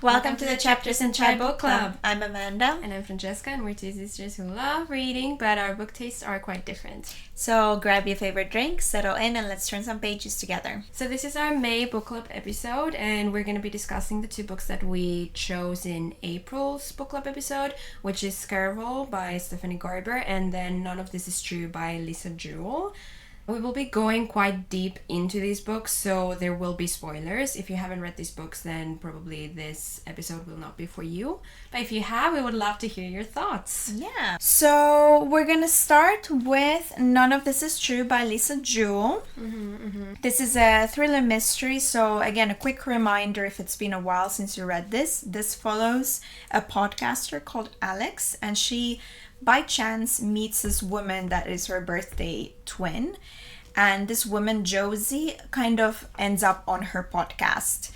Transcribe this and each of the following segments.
Welcome to the Chapters in Chai Book Club. I'm Amanda. And I'm Francesca, and we're two sisters who love reading, but our book tastes are quite different. So grab your favorite drink, settle in, and let's turn some pages together. So this is our May book club episode, and we're going to be discussing the two books that we chose in April's book club episode, which is Caraval by Stephanie Garber, and then None of This Is True by Lisa Jewell. We will be going quite deep into these books, so there will be spoilers. If you haven't read these books, then probably this episode will not be for you. But if you have, we would love to hear your thoughts. Yeah. So we're going to start with None of This Is True by Lisa Jewell. This is a thriller mystery, so again, a quick reminder if it's been a while since you read this. This follows a podcaster called Alex, and she by chance meets this woman that is her birthday twin, and this woman Josie kind of ends up on her podcast,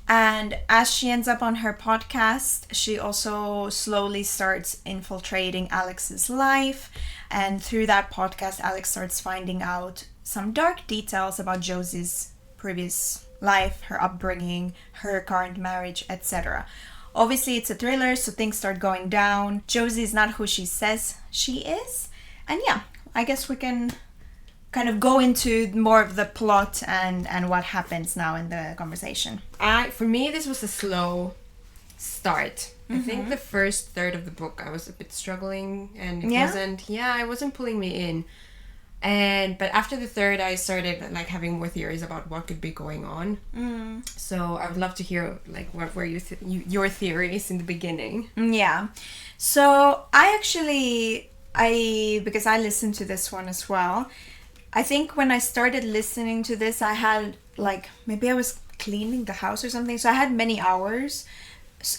and as she ends up on her podcast, she also slowly starts infiltrating Alex's life, and through that podcast Alex starts finding out some dark details about Josie's previous life, her upbringing, her current marriage, etc. Obviously, it's a thriller, so things start going down. Josie is not who she says she is. And yeah, I guess we can kind of go into more of the plot and what happens now in the conversation. For me, this was a slow start. I think the first third of the book I was a bit struggling, and it wasn't pulling me in. But after the third, I started having more theories about what could be going on. So I would love to hear what were your theories in the beginning. Yeah. So because I listened to this one as well. I think when I started listening to this, I had maybe I was cleaning the house or something. So I had many hours.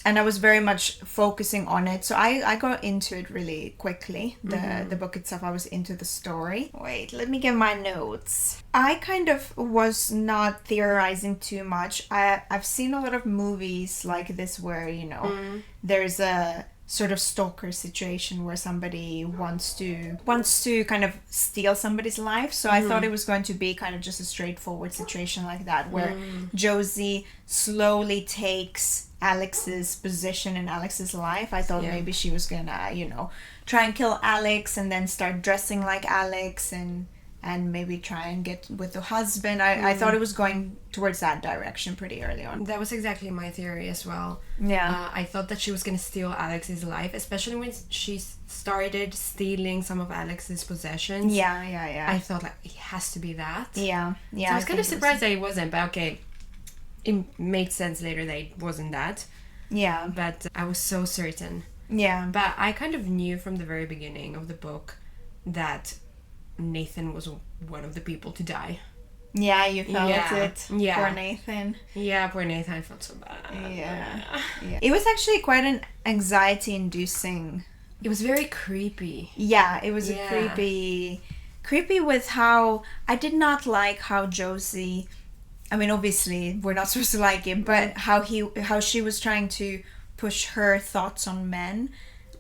And I was very much focusing on it. So I got into it really quickly. The book itself, I was into the story. Wait, let me get my notes. I kind of was not theorizing too much. I've seen a lot of movies like this where, there's a sort of stalker situation where somebody wants to kind of steal somebody's life. So I thought it was going to be kind of just a straightforward situation like that, where Josie slowly takes Alex's position in Alex's life. I thought maybe she was gonna, try and kill Alex and then start dressing like Alex and maybe try and get with the husband. I thought it was going towards that direction pretty early on. That was exactly my theory as well. Yeah. I thought that she was gonna steal Alex's life, especially when she started stealing some of Alex's possessions. Yeah. I thought it has to be that. Yeah. So I was kind of surprised that it wasn't, but okay. It made sense later that it wasn't that. Yeah. But I was so certain. Yeah. But I kind of knew from the very beginning of the book that Nathan was one of the people to die. Yeah, you felt it. Yeah. Poor Nathan. Yeah, poor Nathan. I felt so bad. Yeah. It was actually quite an anxiety-inducing... It was very creepy. Yeah, it was a creepy with how... I did not like how Josie... I mean, obviously, we're not supposed to like it, but how she was trying to push her thoughts on men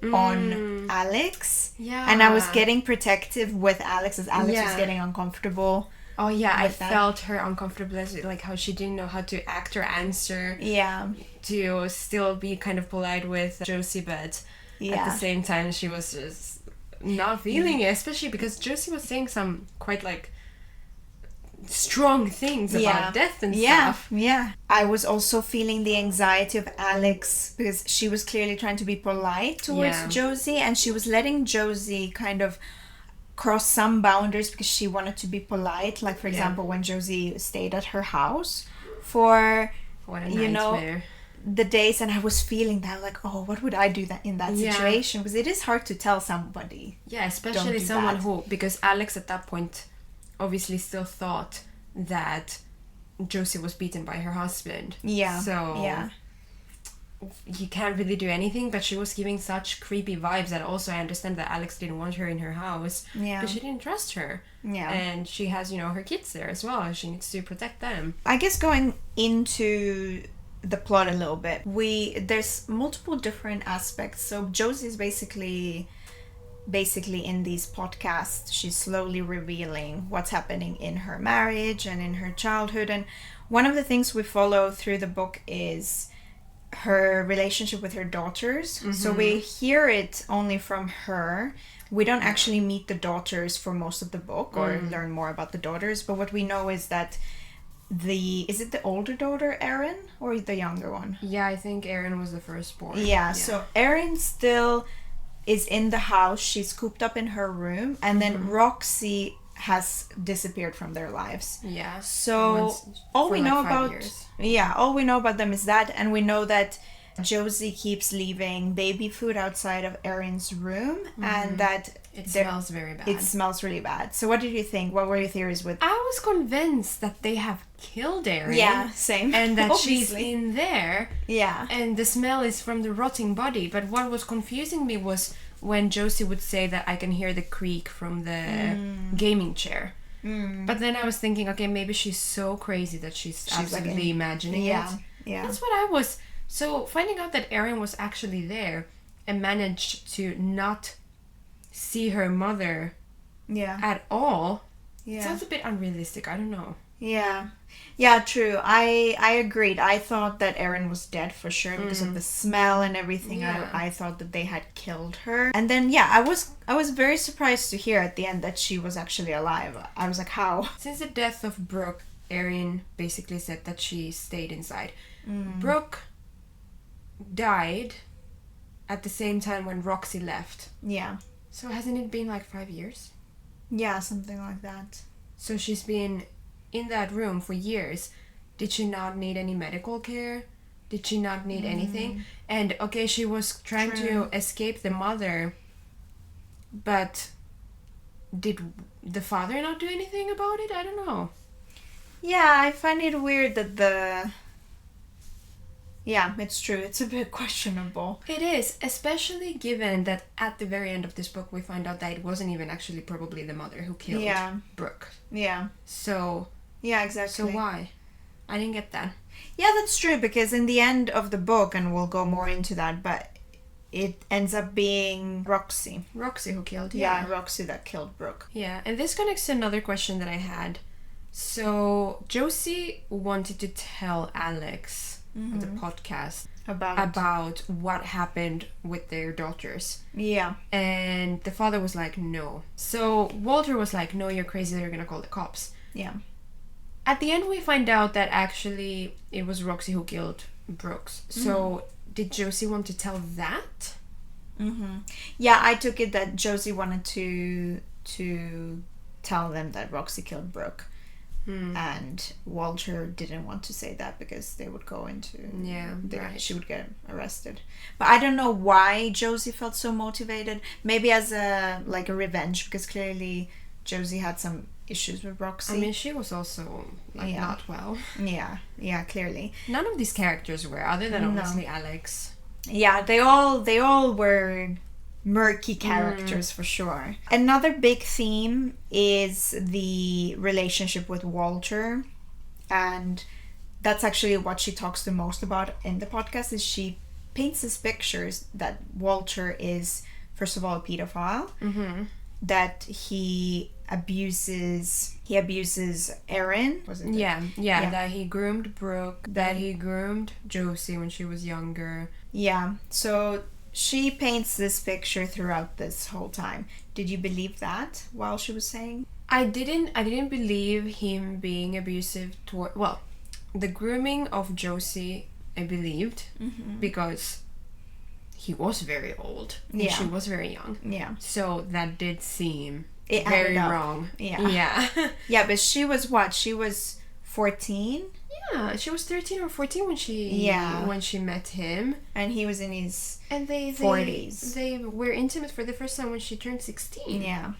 on Alex. Yeah. And I was getting protective with Alex as Alex was getting uncomfortable. Oh, yeah, I felt her uncomfortability, how she didn't know how to act or answer. Yeah. To still be kind of polite with Josie, but at the same time, she was just not feeling it, especially because Josie was saying some quite, strong things about death and stuff. Yeah. I was also feeling the anxiety of Alex because she was clearly trying to be polite towards Josie, and she was letting Josie kind of cross some boundaries because she wanted to be polite. Like, for example, when Josie stayed at her house for, the days, and I was feeling that, what would I do in that situation? Because it is hard to tell somebody. Yeah, especially someone who, because Alex at that point obviously still thought that Josie was beaten by her husband. Yeah. So you can't really do anything, but she was giving such creepy vibes that also I understand that Alex didn't want her in her house. Yeah. Because she didn't trust her. Yeah. And she has, her kids there as well. She needs to protect them. I guess going into the plot a little bit, there's multiple different aspects. So Josie is basically in these podcasts, she's slowly revealing what's happening in her marriage and in her childhood. And one of the things we follow through the book is her relationship with her daughters. So we hear it only from her. We don't actually meet the daughters for most of the book or learn more about the daughters. But what we know is that is it the older daughter, Erin, or the younger one? Yeah, I think Erin was the firstborn. Yeah, so Erin still is in the house. She's cooped up in her room. And then Roxy has disappeared from their lives. Yeah. So all we know about all we know about them is that, and we know that Josie keeps leaving baby food outside of Erin's room, and that it smells very bad. It smells really bad. So what did you think? What were your theories with? I was convinced that they have killed Erin. Yeah, same. And that she's in there. Yeah. And the smell is from the rotting body. But what was confusing me was when Josie would say that I can hear the creak from the gaming chair. But then I was thinking, okay, maybe she's so crazy that she's absolutely like imagining it. Yeah. That's what I was. So finding out that Erin was actually there and managed to not see her mother at all sounds a bit unrealistic. I don't know. Yeah, true. I agreed. I thought that Erin was dead for sure because of the smell and everything. Yeah. I thought that they had killed her. And then I was very surprised to hear at the end that she was actually alive. I was like, how? Since the death of Brooke, Erin basically said that she stayed inside. Brooke died at the same time when Roxy left. Yeah. So hasn't it been like 5 years? Yeah, something like that. So she's been in that room for years. Did she not need any medical care? Did she not need anything? And okay, she was trying to escape the mother, but did the father not do anything about it? I don't know. Yeah, I find it weird that Yeah, it's true. It's a bit questionable. It is, especially given that at the very end of this book we find out that it wasn't even actually probably the mother who killed Brooke. Yeah. So... Yeah, exactly. So why? I didn't get that. Yeah, that's true, because in the end of the book, and we'll go more into that, but it ends up being Roxy. Roxy who killed, Yeah, Roxy that killed Brooke. Yeah, and this connects to another question that I had. So, Josie wanted to tell Alex on the podcast about what happened with their daughters. Yeah. And the father was like, no. So, Walter was like, no, you're crazy, they're gonna call the cops. Yeah. At the end, we find out that actually it was Roxy who killed Brooks. So, did Josie want to tell that? Yeah, I took it that Josie wanted to tell them that Roxy killed Brooke. And Walter didn't want to say that because they would go into... She would get arrested. But I don't know why Josie felt so motivated. Maybe as a revenge, because clearly Josie had some issues with Roxy. I mean, she was also not well. Yeah, clearly. None of these characters were, other than obviously Alex. Yeah, they all were murky characters for sure. Another big theme is the relationship with Walter, and that's actually what she talks the most about in the podcast. Is she paints these pictures that Walter is, first of all, a pedophile, that he abuses Erin. Was it? Yeah, that he groomed Brooke, that he groomed Josie when she was younger. Yeah, so she paints this picture throughout this whole time. Did you believe that while she was saying? I didn't believe him being abusive toward... Well, the grooming of Josie, I believed, because he was very old and she was very young. Yeah. So that did seem very wrong. Yeah. Yeah, but she was what? She was 14? Yeah, she was 13 or 14 when she met him, and he was in his 40s. They were intimate for the first time when she turned 16. Yeah.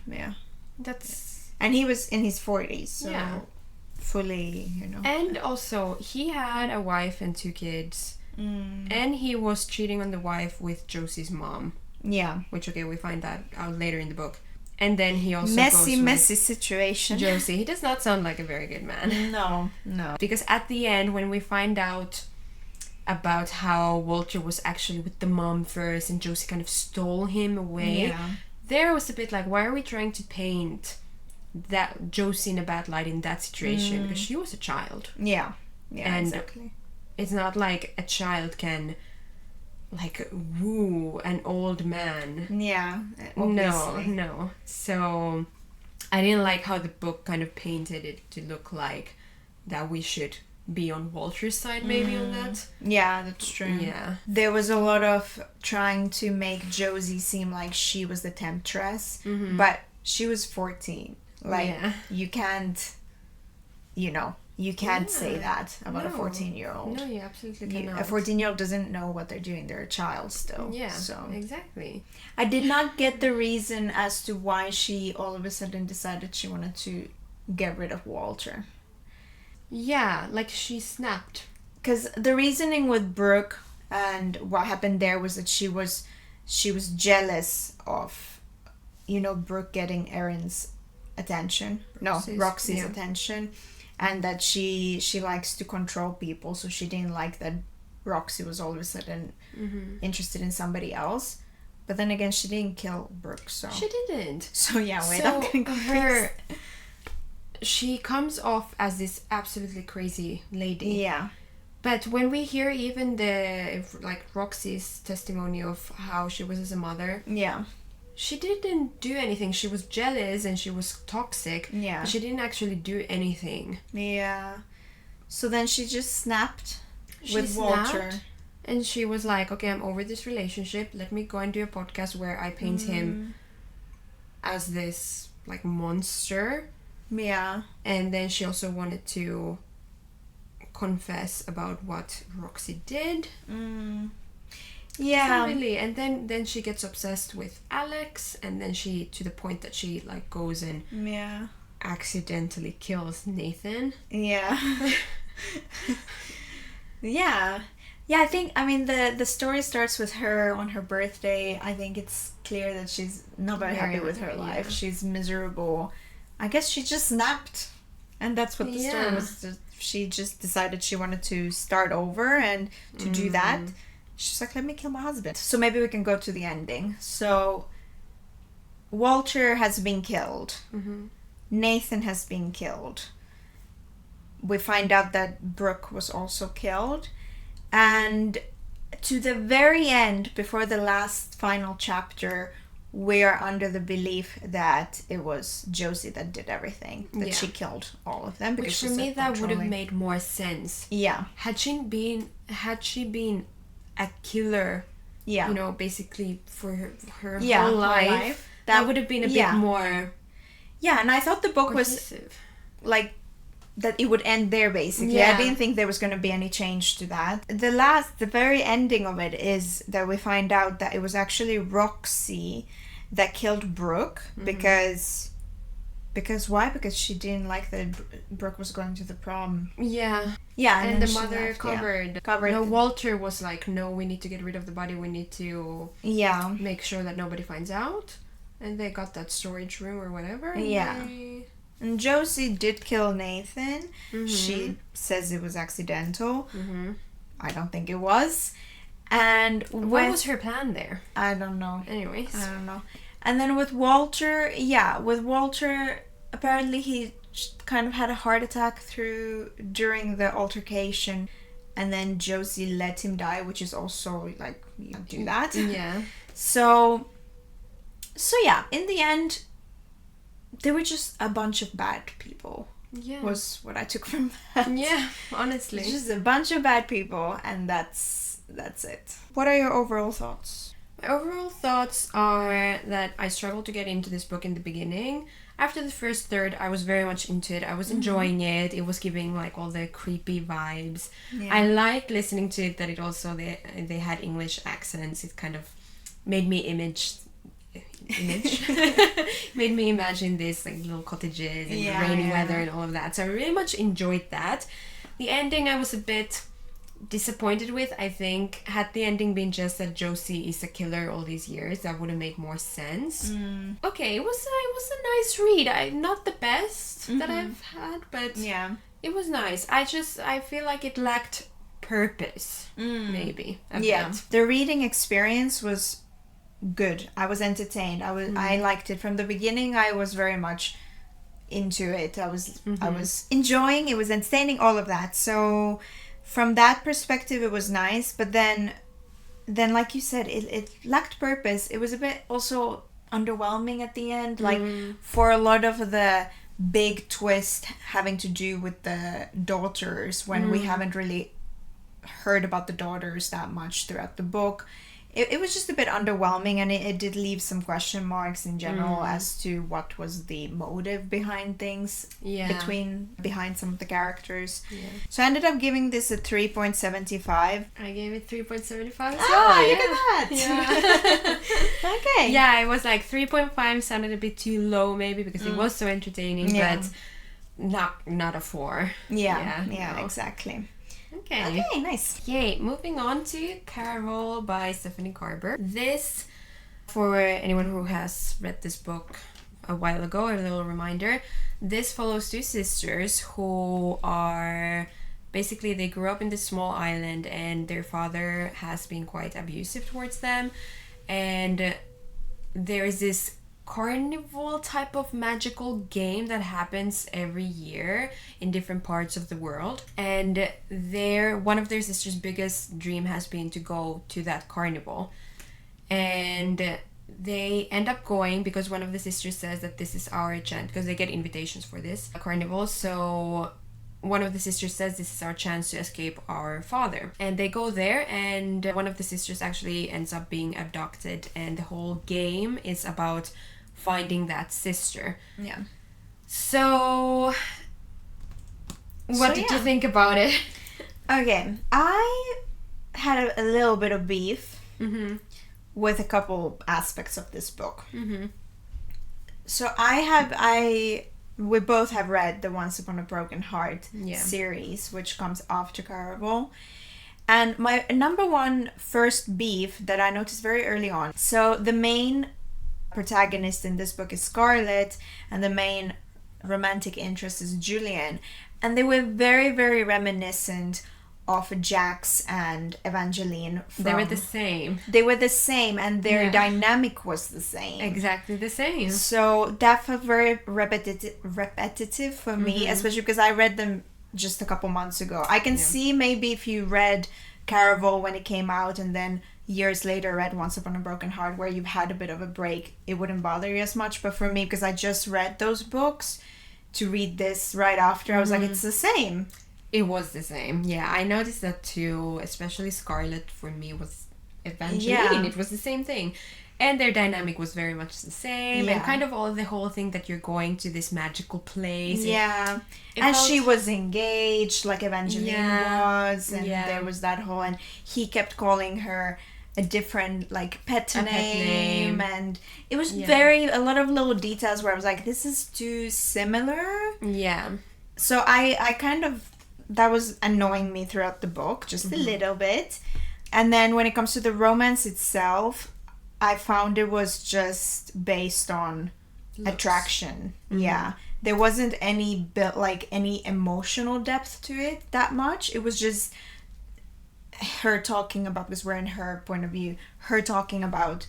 And he was in his 40s, so fully, And also, he had a wife and 2 kids, and he was cheating on the wife with Josie's mom. Yeah. Which, we find that out later in the book. And then he also messy situation. Josie. He does not sound like a very good man. No. Because at the end, when we find out about how Walter was actually with the mom first and Josie kind of stole him away, there was a bit like, why are we trying to paint that Josie in a bad light in that situation? Because she was a child. Yeah, and exactly. it's not like a child can like woo an old man. Yeah, obviously. No. So I didn't like how the book kind of painted it to look like that we should be on Walter's side maybe on that. Yeah, that's true. Yeah. There was a lot of trying to make Josie seem like she was the temptress, but she was 14. Like, you can't, you can't say that about a 14-year-old. No, you absolutely cannot. A 14-year-old doesn't know what they're doing. They're a child still. Yeah, so exactly. I did not get the reason as to why she all of a sudden decided she wanted to get rid of Walter. Yeah, like she snapped. Because the reasoning with Brooke and what happened there was that she was jealous of, Brooke getting Erin's attention. Roxy's attention. And that she likes to control people, so she didn't like that Roxy was all of a sudden interested in somebody else. But then again, she didn't kill Brooke, so... She didn't. So yeah, I'm getting confused. She comes off as this absolutely crazy lady. Yeah. But when we hear even Roxy's testimony of how she was as a mother... Yeah. She didn't do anything. She was jealous and she was toxic. Yeah. But she didn't actually do anything. Yeah. So then she just snapped with Walter. And she was like, okay, I'm over this relationship. Let me go and do a podcast where I paint him as this, like, monster. Yeah. And then she also wanted to confess about what Roxy did. Yeah. Really. And then she gets obsessed with Alex, and then she, to the point that she like goes and accidentally kills Nathan. Yeah. Yeah. Yeah, I mean the story starts with her on her birthday. I think it's clear that she's not very happy with her life. She's miserable. I guess she just snapped. And that's what the story was. She just decided she wanted to start over, and to do that she's like, let me kill my husband. So maybe we can go to the ending. So Walter has been killed. Nathan has been killed. We find out that Brooke was also killed. And to the very end, before the last final chapter, we are under the belief that it was Josie that did everything. That she killed all of them. Which for me, that would have made more sense. Yeah. Had she been a killer, basically for her whole life, that would have been a bit more... Yeah, and I thought the book was like that it would end there basically. I didn't think there was going to be any change to that. The very ending of it is that we find out that it was actually Roxy that killed Brooke because why? Because she didn't like that Brooke was going to the prom. Yeah. Yeah, and the mother covered. No, Walter was like, no, we need to get rid of the body. We need to make sure that nobody finds out. And they got that storage room or whatever. Yeah. And Josie did kill Nathan. She says it was accidental. I don't think it was. And what was her plan there? I don't know. Anyways. I don't know. And then with Walter, apparently he kind of had a heart attack during the altercation, and then Josie let him die, which is also like, you do that. Yeah. So yeah, in the end, they were just a bunch of bad people. Yeah. Was what I took from that. Yeah, honestly. It's just a bunch of bad people, and that's it. What are your overall thoughts? My overall thoughts are that I struggled to get into this book in the beginning. After the first third, I was very much into it. I was enjoying it. It was giving like all the creepy vibes. Yeah. I liked listening to it, that it also, they had English accents. It kind of made me made me imagine this like little cottages and rainy weather and all of that. So I really much enjoyed that. The ending I was a bit disappointed with. I think had the ending been just that Josie is a killer all these years, that would have made more sense. Okay, it was a nice read. Not the best that I've had, but it was nice. I feel like it lacked purpose, maybe a bit. The reading experience was good. I was entertained. I liked it from the beginning. I was very much into it. I was enjoying. It was entertaining. All of that. So from that perspective, it was nice. But then like you said, it lacked purpose. It was a bit also underwhelming at the end. Like, for a lot of the big twist having to do with the daughters, when we haven't really heard about the daughters that much throughout the book. It was just a bit underwhelming, and it did leave some question marks in general as to what was the motive behind things, behind some of the characters. Yeah. So I ended up giving this a 3.75. I gave it 3.75. Oh, look at that! Yeah. Okay. Yeah, it was like 3.5 sounded a bit too low maybe because it was so entertaining, but not a 4. Yeah, exactly. Okay, nice. Yay, moving on to Caraval by Stephanie Garber. This, for anyone who has read this book a while ago, a little reminder, this follows 2 sisters who are, basically they grew up in this small island and their father has been quite abusive towards them, and there is this carnival type of magical game that happens every year in different parts of the world, and one of their sisters' biggest dream has been to go to that carnival, and they end up going because one of the sisters says that this is our chance, because they get invitations for this carnival. So one of the sisters says this is our chance to escape our father, and they go there, and one of the sisters actually ends up being abducted, and the whole game is about finding that sister. Yeah. So what did you think about it? Okay, I had a little bit of beef with a couple aspects of this book. So we both have read the Once Upon a Broken Heart series, which comes after Caraval. And my number one first beef that I noticed very early on. So the main protagonist in this book is Scarlett, and the main romantic interest is Julian. And they were very, very reminiscent of Jax and Evangeline. They were the same. They were the same, and their dynamic was the same. Exactly the same. So that felt very repetitive for me, especially because I read them just a couple months ago. I can see maybe if you read Caraval when it came out and then years later read Once Upon a Broken Heart, where you've had a bit of a break, it wouldn't bother you as much. But for me, because I just read those books, to read this right after, I was like, it's the same. It was the same. Yeah, I noticed that too. Especially Scarlett for me was Evangeline. Yeah. It was the same thing. And their dynamic was very much the same. Yeah. And kind of all the whole thing that you're going to this magical place. Yeah. And she was engaged like Evangeline was. And there was that whole... And he kept calling her a different pet name. And it was a lot of little details where I was like, this is too similar. Yeah. So I kind of... That was annoying me throughout the book, just a little bit. And then when it comes to the romance itself, I found it was just based on attraction. Yeah. There wasn't any any emotional depth to it that much. It was just her talking about, because we're in her point of view, her talking about,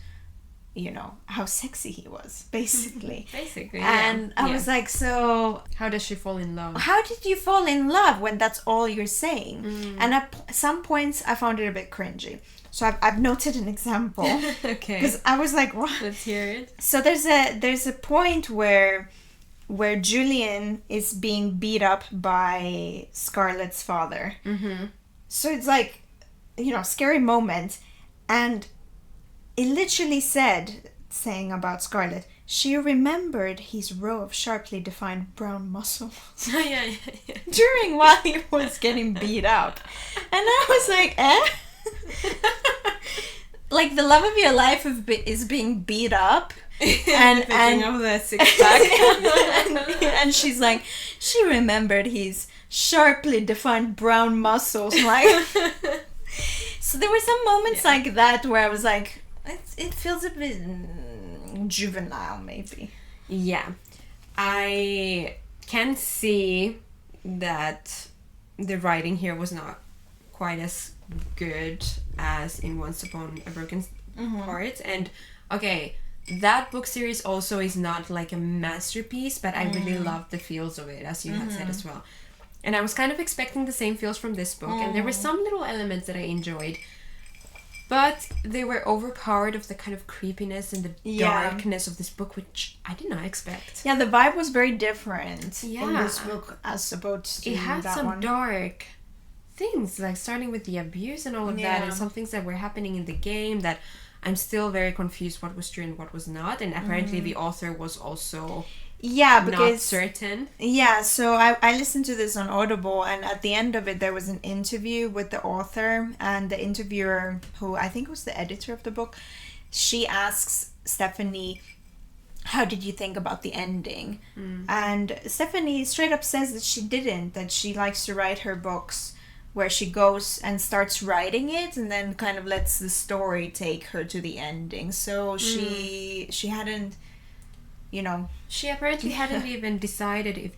how sexy he was, basically. And I was like, so... How does she fall in love? How did you fall in love when that's all you're saying? And at some points, I found it a bit cringy. So I've noted an example. Okay. Because I was like, what? Let's hear it. So there's a point where Julian is being beat up by Scarlett's father. So it's like, scary moment. And it literally saying about Scarlett, she remembered his row of sharply defined brown muscles. During while he was getting beat up. And I was like, like, the love of your life is being beat up. and of the six-pack. and she's like, she remembered his sharply defined brown muscles. Like, so there were some moments like that where I was like, it feels a bit juvenile, maybe. Yeah. I can see that the writing here was not quite as good as in Once Upon a Broken Heart. And, okay, that book series also is not like a masterpiece, but I really love the feels of it, as you had said as well. And I was kind of expecting the same feels from this book, and there were some little elements that I enjoyed, but they were overpowered of the kind of creepiness and the darkness of this book, which I did not expect. Yeah, the vibe was very different in Yeah. this book as opposed to It had that some one. dark things, like starting with the abuse and all of that, and some things that were happening in the game that I'm still very confused what was true and what was not, and apparently the author was also Yeah, not because certain. yeah, so I listened to this on Audible, and at the end of it there was an interview with the author, and the interviewer, who I think was the editor of the book, she asks Stephanie, how did you think about the ending? And Stephanie straight up says that she didn't, that she likes to write her books where she goes and starts writing it and then kind of lets the story take her to the ending. So she hadn't, you know, She apparently hadn't even decided if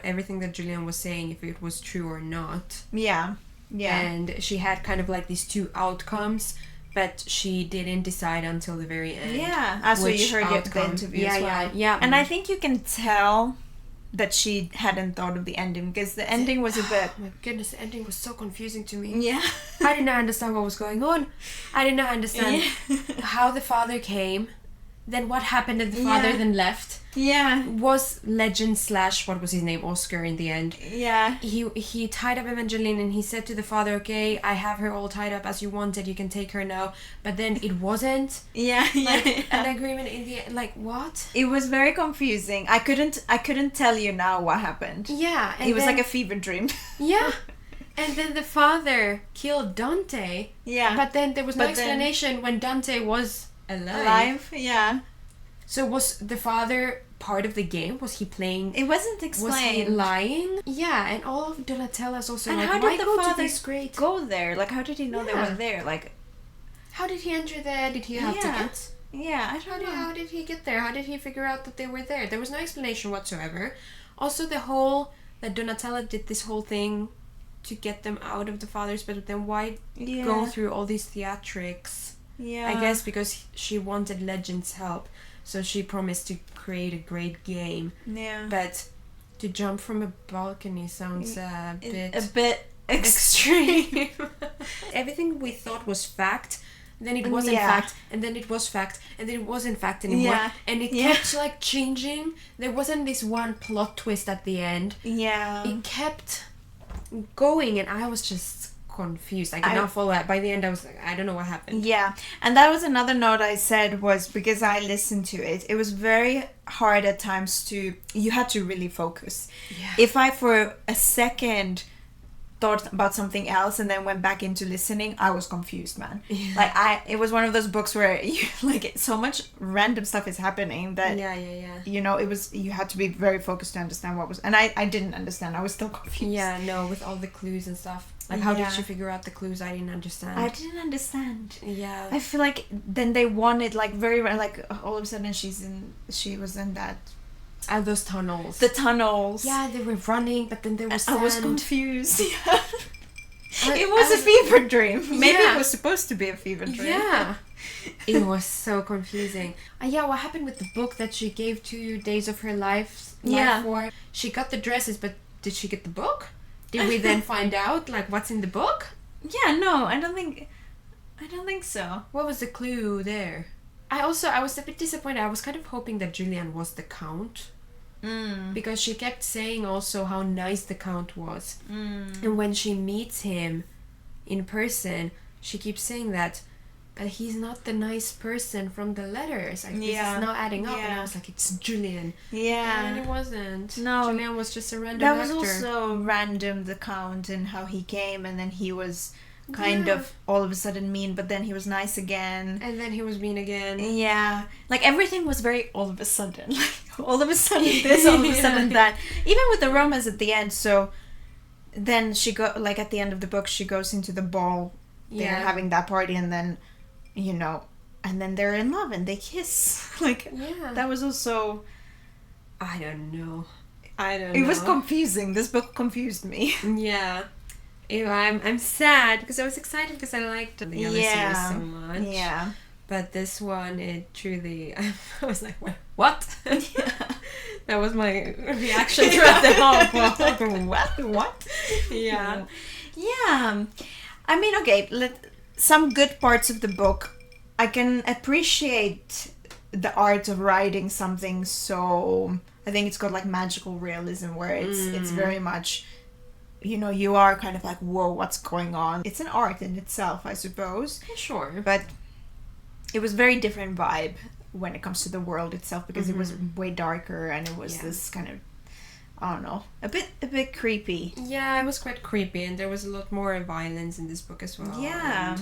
everything that Julian was saying, if it was true or not. yeah. And she had kind of like these two outcomes, but she didn't decide until the very end. Yeah, so you heard the interview as well. Yeah. And I think you can tell that she hadn't thought of the ending, because the ending was a bit... Oh my goodness, the ending was so confusing to me. Yeah. I did not understand what was going on. I did not understand how the father came, then what happened if the father then left. Yeah. Was Legend / what was his name, Oscar, in the end. Yeah. He tied up Evangeline and he said to the father, okay, I have her all tied up as you wanted, you can take her now. But then it wasn't Yeah. an agreement in the end. Like, what? It was very confusing. I couldn't tell you now what happened. Yeah. And It was then, like a fever dream. Yeah. And then the father killed Dante. Yeah. But then there was no But then- explanation when Dante was Alive. Yeah. So was the father part of the game? Was he playing? It wasn't Was he explained. lying? Yeah, and all of Donatella's also And like, how why did the go to father this great? go there? Like, how did he know they Yeah. were there? Like, How did he enter there? Did he have Yeah. tickets? yeah, I don't know. How did he get there? How did he figure out that they were there? There was no explanation whatsoever. Also, the whole that Donatella did this whole thing to get them out of the father's bed, but then why Yeah. go through all these theatrics? Yeah. I guess because she wanted Legend's help, so she promised to create a great game. Yeah. But to jump from a balcony sounds a bit extreme. Everything we thought was fact, then it wasn't Yeah. fact, and then it was fact, and then it wasn't fact anymore. Yeah. And it Yeah. kept like changing. There wasn't this one plot twist at the end. Yeah. It kept going, and I was just confused. I could not follow that. By the end, I was like, I don't know what happened. Yeah, and that was another note I said, was because I listened to it. It was very hard at times you had to really focus. Yeah. If I for a second thought about something else and then went back into listening, I was confused, man. Yeah. Like it was one of those books where you, like, so much random stuff is happening that Yeah. you know, you had to be very focused to understand what was, and I didn't understand. I was still confused. Yeah, no, with all the clues and stuff. Like, how did Yeah. she figure out the clues? I didn't understand. I didn't understand. Yeah. I feel like then they wanted, like, very, like, all of a sudden she was in that Those tunnels. the tunnels. Yeah, they were running, but then there was I was sand. confused. Yeah. I- It was I a fever dream. Maybe Yeah. it was supposed to be a fever dream. Yeah. It was so confusing. Yeah, what happened with the book that she gave 2 days of her life Yeah. for? She got the dresses, but did she get the book? Did we then find out, like, what's in the book? Yeah, no, I don't think so. What was the clue there? I was a bit disappointed. I was kind of hoping that Julian was the Count. Because she kept saying also how nice the Count was. And when she meets him in person, she keeps saying that, but he's not the nice person from the letters. Like, this is not adding up. And I was like, it's Julian. Yeah. And it wasn't. No. Julian was just a random That was actor. also random, the Count, and how he came, and then he was kind of all of a sudden mean, but then he was nice again. And then he was mean again. Yeah, like everything was very all of a sudden. Like, all of a sudden this, all of a sudden that. Even with the romance at the end. So then she like at the end of the book, she goes into the ball. They're having that party, and then, you know, and then they're in love and they kiss. Like, that was also, I don't know. it was confusing. This book confused me. Yeah. I'm sad because I was excited because I liked the other series so much. Yeah. But this one, it truly, I was like, what? That was my reaction throughout the whole book. What? Yeah. Yeah. I mean, okay, some good parts of the book. I can appreciate the art of writing something so... I think it's got like magical realism where it's very much... You know, you are kind of like, whoa, what's going on? It's an art in itself, I suppose. Sure. But it was very different vibe when it comes to the world itself because it was way darker and it was this kind of, I don't know, a bit creepy. Yeah, it was quite creepy and there was a lot more violence in this book as well. Yeah.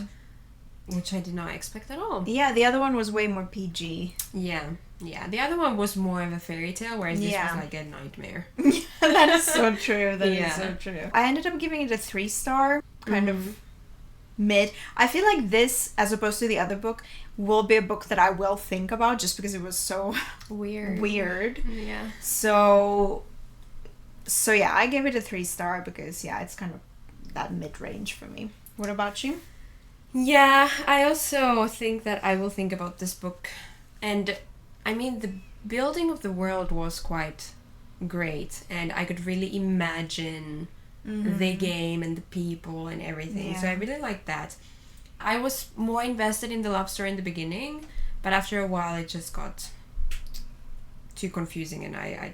Which I did not expect at all. Yeah, the other one was way more PG. Yeah. The other one was more of a fairy tale, whereas this was like a nightmare. That is so true. That is so true. I ended up giving it a 3-star, kind of mid. I feel like this, as opposed to the other book, will be a book that I will think about just because it was so weird. Yeah. So yeah, I gave it a 3-star because it's kind of that mid-range for me. What about you? Yeah, I also think that I will think about this book. And I mean, the building of the world was quite great, and I could really imagine the game and the people and everything. Yeah. So I really liked that. I was more invested in the love story in the beginning, but after a while it just got too confusing, and I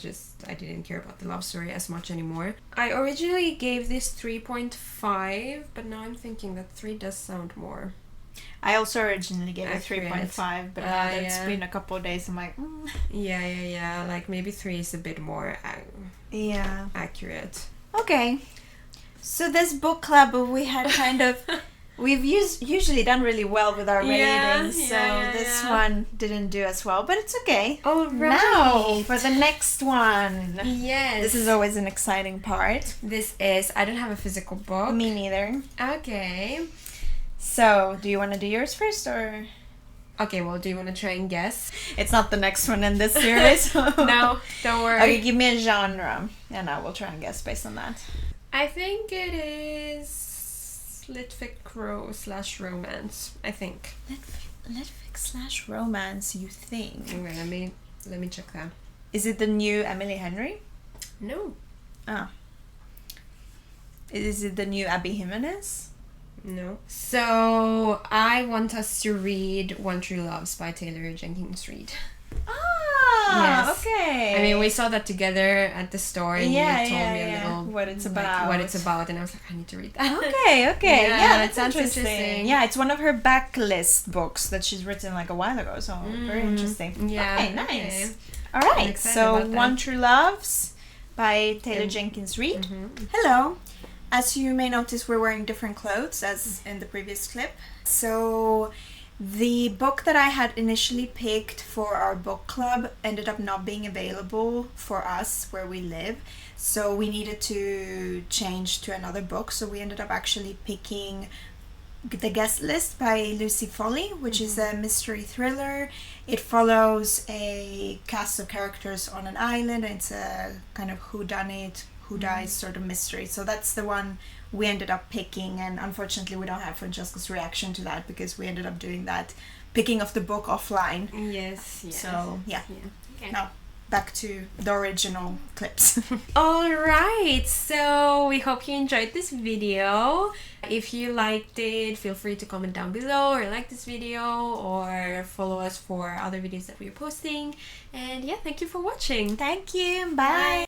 didn't care about the love story as much anymore. I originally gave this 3.5, but now I'm thinking that 3 does sound more. I also originally gave it accurate. 3.5, but now that it's been a couple of days, I'm like, Yeah. Like maybe 3 is a bit more accurate. Okay. So this book club, we had kind of... We've usually done really well with our ratings, this one didn't do as well, but it's okay. All right. Now, for the next one. Yes. This is always an exciting part. I don't have a physical book. Me neither. Okay. So, do you want to do yours first, or...? Okay, well, do you want to try and guess? It's not the next one in this series. No, don't worry. Okay, give me a genre, and I will try and guess based on that. I think it is litfic/romance, I think. Litfic/romance, you think? Okay, let me check that. Is it the new Emily Henry? No. Ah. Is it the new Abby Jimenez? No. So, I want us to read OneTrue Loves by Taylor Jenkins Reid. Ah, yes. Okay. I mean, we saw that together at the store, and you told me a little what it's about. What it's about, and I was like, I need to read that. Okay. Yeah, that sounds interesting. Yeah, it's one of her backlist books that she's written like a while ago, so very interesting. Yeah. Okay, nice. Okay. All right, so OneTrue Loves by Taylor Jenkins Reid. Hello. As you may notice, we're wearing different clothes as in the previous clip. So the book that I had initially picked for our book club ended up not being available for us where we live. So we needed to change to another book. So we ended up actually picking The Guest List by Lucy Foley, which is a mystery thriller. It follows a cast of characters on an island. It's a kind of whodunit, who dies sort of mystery. So that's the one we ended up picking, and unfortunately we don't have Francesca's reaction to that because we ended up doing that picking of the book offline. Yes. So yeah. Okay. Now back to the original clips. Alright, so we hope you enjoyed this video. If you liked it, feel free to comment down below or like this video or follow us for other videos that we're posting. And yeah, thank you for watching. Thank you. Bye.